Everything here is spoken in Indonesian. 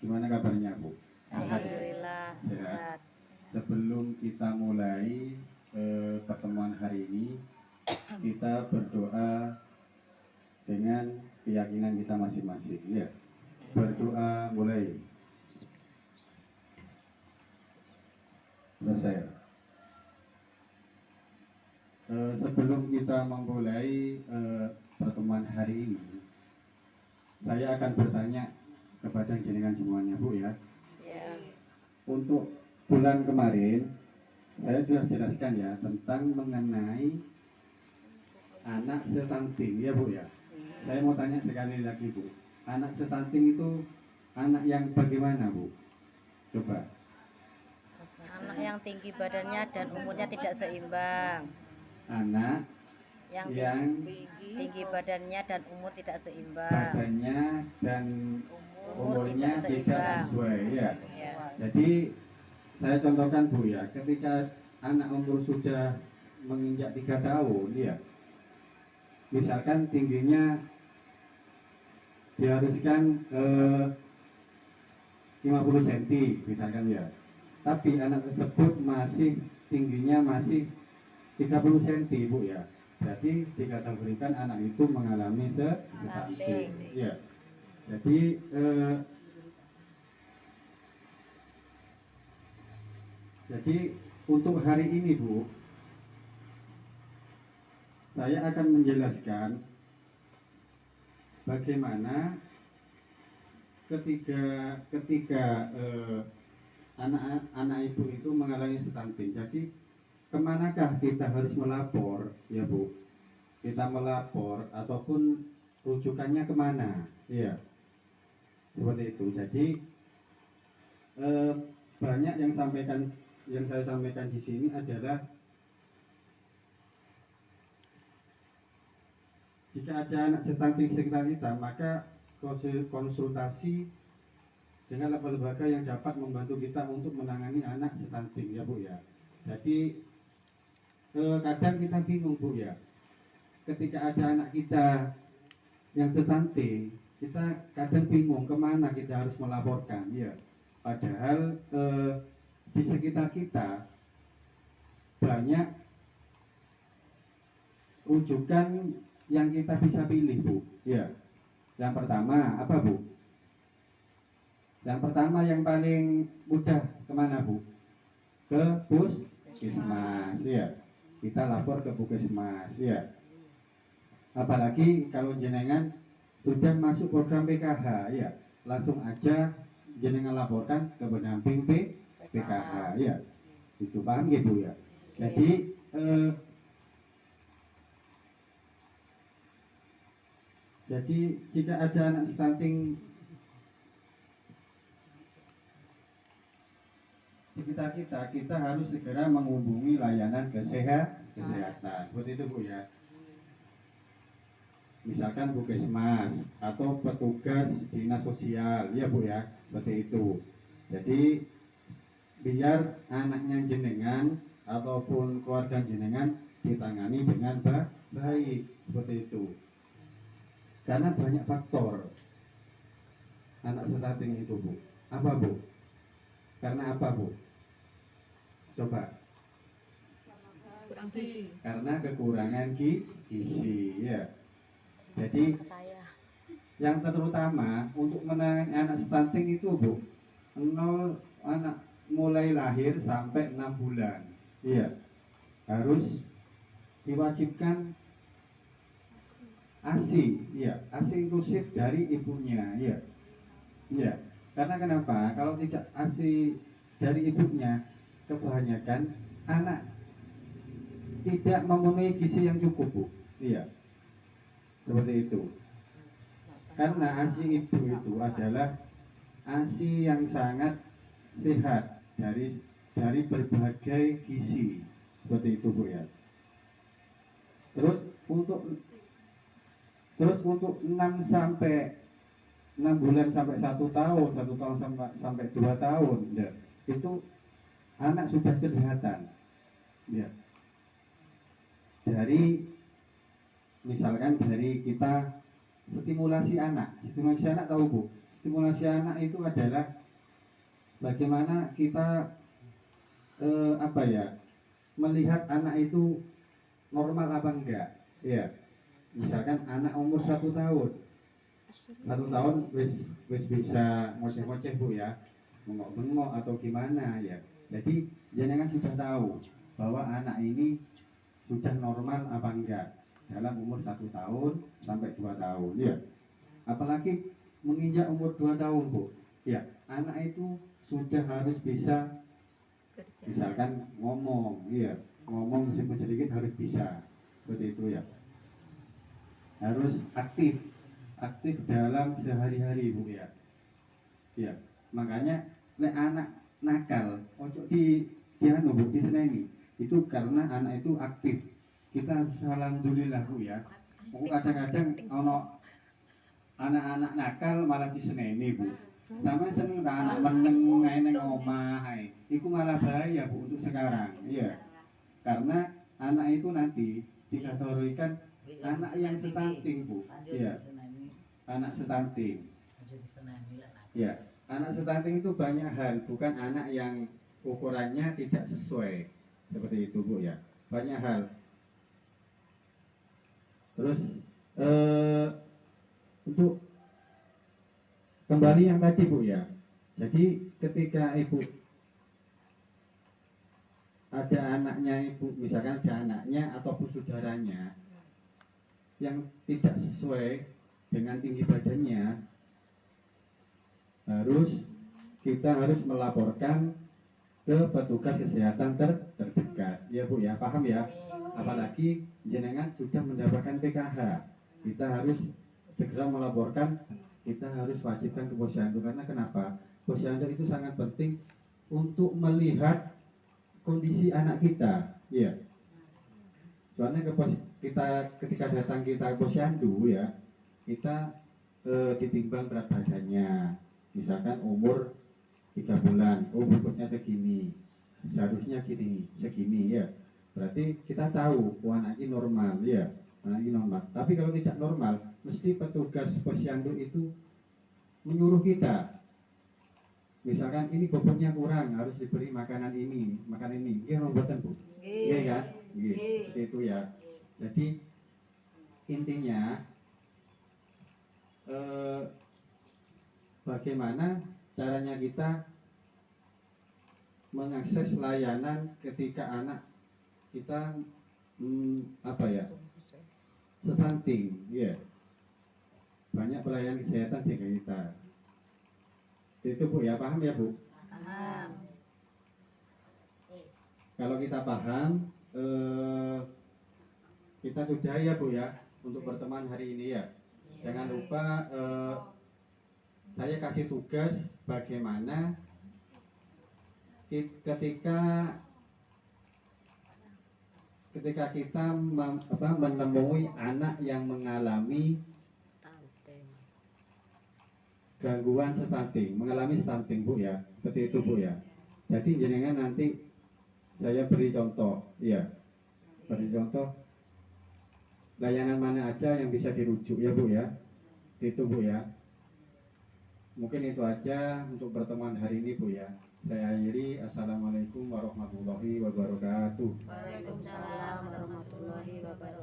Gimana kabarnya Bu? Alhamdulillah Sehat. sehat. Sebelum kita mulai pertemuan hari ini, kita berdoa dengan keyakinan kita masing-masing. Ya, berdoa mulai. Selesai. Sebelum kita memulai pertemuan hari ini, saya akan bertanya kepada jenengan semuanya Bu ya. Ya. Untuk bulan kemarin saya sudah jelaskan ya tentang mengenai anak stunting ya Bu ya. Saya mau tanya sekali lagi Bu, anak stunting itu anak yang bagaimana Bu? Coba. Anak yang tinggi badannya dan umurnya tidak seimbang. Anak Yang yang tinggi badannya dan umur tidak seimbang. badannya dan Umur umurnya tidak tidak seimbang. sesuai ya. Ya. Jadi saya contohkan Bu ya, ketika anak umur sudah menginjak 3 tahun ya, misalkan tingginya diharuskan 50 cm misalkan ya, tapi anak tersebut masih tingginya masih 30 cm Bu ya, berarti dikategorikan anak itu mengalami stunting ya. Jadi untuk hari ini Bu, saya akan menjelaskan bagaimana ketika anak ibu itu mengalami stunting. Jadi kemanakah kita harus melapor ya Bu? Kita melapor ataupun rujukannya kemana? Iya, seperti itu. Jadi banyak yang saya sampaikan di sini adalah jika ada anak stunting sekitar kita, maka konsultasi dengan lembaga yang dapat membantu kita untuk menangani anak stunting ya Bu ya. Jadi kadang kita bingung Bu ya, ketika ada anak kita yang stunting, kita kadang bingung kemana kita harus melaporkan ya. Padahal di sekitar kita banyak rujukan yang kita bisa pilih Bu ya. Yang pertama apa Bu? Yang pertama yang paling mudah kemana Bu? Ke puskesmas ya. Kita lapor ke puskesmas ya. Apalagi kalau jenengan sudah masuk program PKH ya, langsung aja jenengan laporkan ke pendamping PKH ya. Itu paham gitu ya. Jadi jika ada anak stunting sekitar kita harus segera menghubungi layanan kesehatan. Seperti itu Bu ya. Misalkan puskesmas atau petugas dinas sosial ya Bu ya, seperti itu. Jadi biar anaknya jenengan ataupun keluarga jenengan ditangani dengan baik, seperti itu. Karena banyak faktor anak stunting itu Bu. Apa Bu? Karena apa Bu? Coba. Karena kekurangan gizi ya. Jadi yang terutama untuk menangani anak stunting itu Bu, 0 anak mulai lahir sampai 6 bulan. Iya. Harus diwajibkan ASI, iya, ASI inklusif dari ibunya, iya. Iya. Karena kenapa? Kalau tidak ASI dari ibunya, kebanyakan anak tidak memenuhi gizi yang cukup Bu. Iya. Seperti itu. Karena ASI ibu itu adalah ASI yang sangat sehat dari berbagai gizi. Seperti itu Bu ya. Terus untuk 6 bulan sampai 1 tahun, 1 tahun sampai 2 tahun ya, itu anak sudah kelihatan ya. Misalkan dari kita stimulasi anak tahu Bu, stimulasi anak itu adalah bagaimana kita apa ya, melihat anak itu normal apa enggak. Ya, misalkan anak umur 1 tahun wis bisa ngoceh-ngoceh Bu ya, bengok-bengok atau gimana ya. Jadi jenengan sudah tahu bahwa anak ini sudah normal apa enggak dalam umur 1 tahun sampai 2 tahun ya. Apalagi menginjak umur 2 tahun Bu ya, anak itu sudah harus bisa misalkan ngomong ya, ngomong meskipun sedikit harus bisa, seperti itu ya. Harus aktif dalam sehari-hari Bu ya. Ya, makanya nek anak nakal ojo di anu Bu, diseneni. Itu karena anak itu aktif. Kita harus alhamdulillah Bu ya. Aku kadang-kadang ono anak-anak nakal malah diseneni Bu. Sama seneng tak anak meneng ae nang omah ae. Iku malah bahaya Bu untuk sekarang. Iya. Karena anak itu nanti dikategorikan anak yang stunting Bu. Iya. Anak stunting. Ya, anak stunting itu banyak hal, bukan anak yang ukurannya tidak sesuai. Seperti itu Bu ya. Banyak hal. Terus untuk kembali yang tadi Bu ya. Jadi ketika Ibu ada anaknya Ibu, misalkan ada anaknya ataupun saudaranya yang tidak sesuai dengan tinggi badannya, kita harus melaporkan ke petugas kesehatan terdekat. Ya Bu ya, paham ya? Apalagi jenengan sudah mendapatkan PKH, kita harus segera melaporkan. Kita harus wajibkan ke posyandu. Karena kenapa? Posyandu itu sangat penting untuk melihat kondisi anak kita. Iya. Soalnya kita ketika datang kita ke posyandu ya, kita ditimbang berat badannya. Misalkan umur 3 bulan, bobotnya segini, seharusnya segini ya. Berarti kita tahu anak ini normal ya, anak ini normal. Tapi kalau tidak normal, mesti petugas posyandu itu menyuruh kita. Misalkan ini bobotnya kurang, harus diberi makanan ini, makan ini. Nggih mboten Bu? Nggih kan? Nggih. Seperti itu ya. Jadi intinya bagaimana caranya kita mengakses layanan ketika anak kita apa ya, stunting ya. Banyak pelayanan kesehatan sih kita. Itu Bu ya, paham ya Bu? Paham. Kalau kita paham, kita sudah ya Bu ya untuk pertemuan hari ini ya. Jangan lupa saya kasih tugas bagaimana ketika kita menemui anak yang mengalami gangguan stunting, mengalami stunting Bu ya, seperti itu Bu ya. Jadi jenengan nanti saya beri contoh, ya, beri contoh layanan mana aja yang bisa dirujuk ya Bu ya, itu Bu ya. Mungkin itu aja untuk pertemuan hari ini Bu ya. Saya akhiri. Assalamualaikum warahmatullahi wabarakatuh. Waalaikumsalam warahmatullahi wabarakatuh.